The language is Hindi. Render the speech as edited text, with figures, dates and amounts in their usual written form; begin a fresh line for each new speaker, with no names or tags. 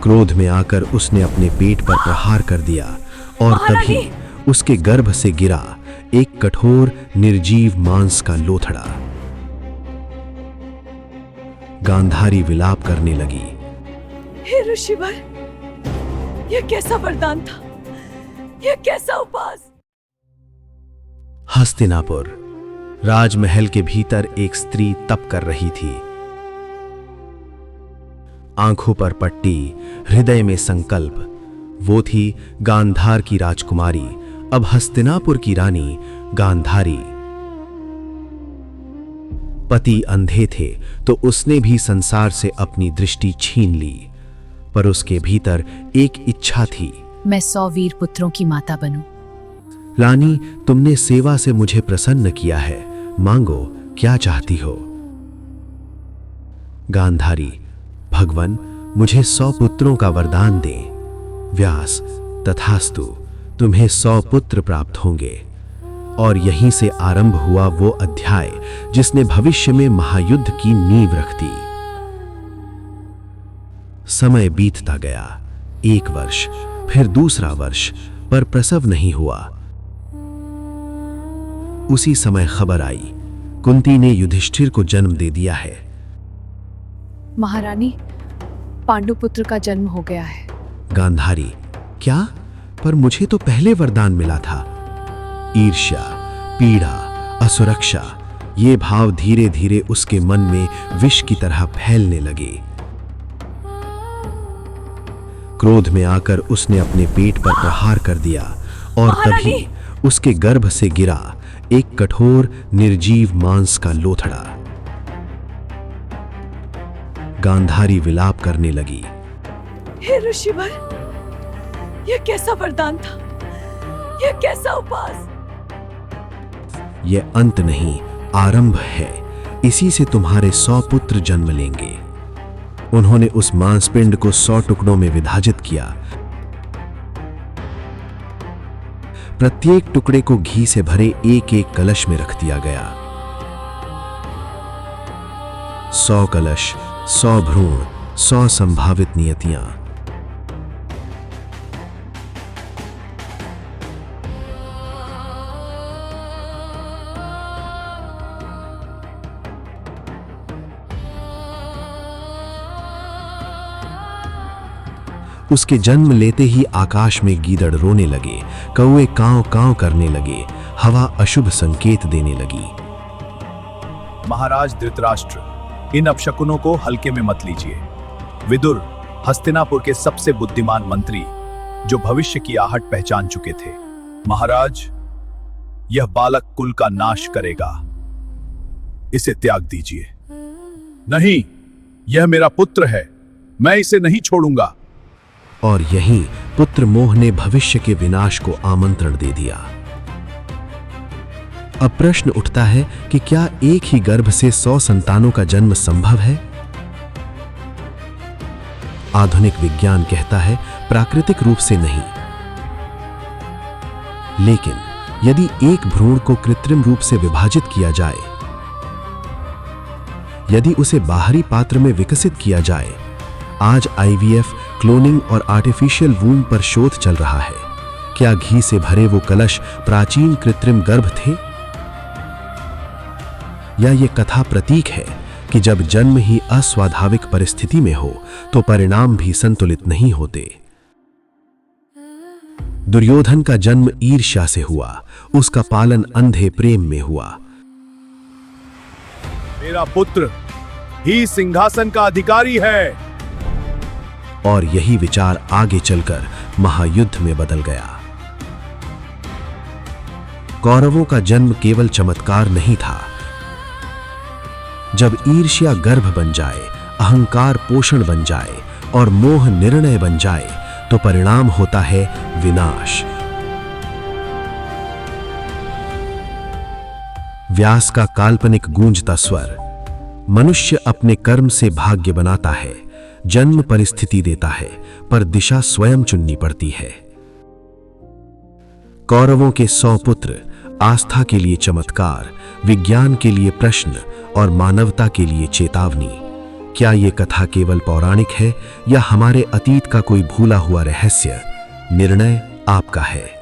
क्रोध में आकर उसने अपने पेट पर प्रहार कर दिया और तभी उसके गर्भ से गिरा एक कठोर निर्जीव मांस का लोथड़ा। गांधारी विलाप करने लगी।
हे ऋषिवर, यह कैसा वरदान था, यह कैसा उपास।
हस्तिनापुर राजमहल के भीतर एक स्त्री तप कर रही थी। आंखों पर पट्टी, हृदय में संकल्प। वो थी गांधार की राजकुमारी, अब हस्तिनापुर की रानी गांधारी। पति अंधे थे तो उसने भी संसार से अपनी दृष्टि छीन ली, पर उसके भीतर एक इच्छा थी।
मैं 100 वीर पुत्रों की माता बनूं।
रानी, तुमने सेवा से मुझे प्रसन्न किया है, मांगो क्या चाहती हो। गांधारी, भगवान मुझे 100 पुत्रों का वरदान दे। व्यास, तथास्तु, तुम्हें 100 पुत्र प्राप्त होंगे। और यहीं से आरंभ हुआ वो अध्याय जिसने भविष्य में महायुद्ध की नींव रख दी। समय बीतता गया, 1 वर्ष, फिर दूसरा वर्ष, पर प्रसव नहीं हुआ। उसी समय खबर आई, कुंती ने युधिष्ठिर को जन्म दे दिया है।
महारानी, पांडुपुत्र का जन्म हो गया है।
गांधारी, क्या? पर मुझे तो पहले वरदान मिला था। ईर्ष्या, पीड़ा, असुरक्षा, ये भाव धीरे धीरे उसके मन में विष की तरह फैलने लगे। क्रोध में आकर उसने अपने पेट पर प्रहार कर दिया और तभी उसके गर्भ से गिरा एक कठोर निर्जीव मांस का लोथड़ा। गांधारी विलाप करने लगी।
हे ऋषिवर, यह कैसा वरदान था, यह कैसा उपास।
यह अंत नहीं, आरंभ है। इसी से तुम्हारे 100 पुत्र जन्म लेंगे। उन्होंने उस मांसपिंड को 100 टुकड़ों में विभाजित किया। प्रत्येक टुकड़े को घी से भरे एक एक कलश में रख दिया गया। 100 कलश, 100 भ्रूण, 100 संभावित नियतियां। उसके जन्म लेते ही आकाश में गीदड़ रोने लगे, कौवे कांव कांव करने लगे, हवा अशुभ संकेत देने लगी।
महाराज धृतराष्ट्र, इन अपशकुनों को हल्के में मत लीजिए। विदुर, हस्तिनापुर के सबसे बुद्धिमान मंत्री, जो भविष्य की आहट पहचान चुके थे। महाराज, यह बालक कुल का नाश करेगा, इसे त्याग दीजिए। नहीं, यह मेरा पुत्र है, मैं इसे नहीं छोड़ूंगा।
और यहीं पुत्र मोह ने भविष्य के विनाश को आमंत्रण दे दिया। अब प्रश्न उठता है कि क्या एक ही गर्भ से 100 संतानों का जन्म संभव है? आधुनिक विज्ञान कहता है प्राकृतिक रूप से नहीं, लेकिन यदि एक भ्रूण को कृत्रिम रूप से विभाजित किया जाए, यदि उसे बाहरी पात्र में विकसित किया जाए। आज आईवीएफ, क्लोनिंग और आर्टिफिशियल वूम्ब पर शोध चल रहा है। क्या घी से भरे वो कलश प्राचीन कृत्रिम गर्भ थे, या ये कथा प्रतीक है कि जब जन्म ही अस्वाभाविक परिस्थिति में हो तो परिणाम भी संतुलित नहीं होते। दुर्योधन का जन्म ईर्ष्या से हुआ, उसका पालन अंधे प्रेम में हुआ।
मेरा पुत्र ही सिंहासन का अधिकारी है।
और यही विचार आगे चलकर महायुद्ध में बदल गया। कौरवों का जन्म केवल चमत्कार नहीं था। जब ईर्ष्या गर्भ बन जाए, अहंकार पोषण बन जाए और मोह निर्णय बन जाए, तो परिणाम होता है विनाश। व्यास का काल्पनिक गूंजता स्वर। मनुष्य अपने कर्म से भाग्य बनाता है, जन्म परिस्थिति देता है, पर दिशा स्वयं चुननी पड़ती है। कौरवों के 100 पुत्र आस्था के लिए चमत्कार, विज्ञान के लिए प्रश्न और मानवता के लिए चेतावनी। क्या ये कथा केवल पौराणिक है या हमारे अतीत का कोई भूला हुआ रहस्य? निर्णय आपका है।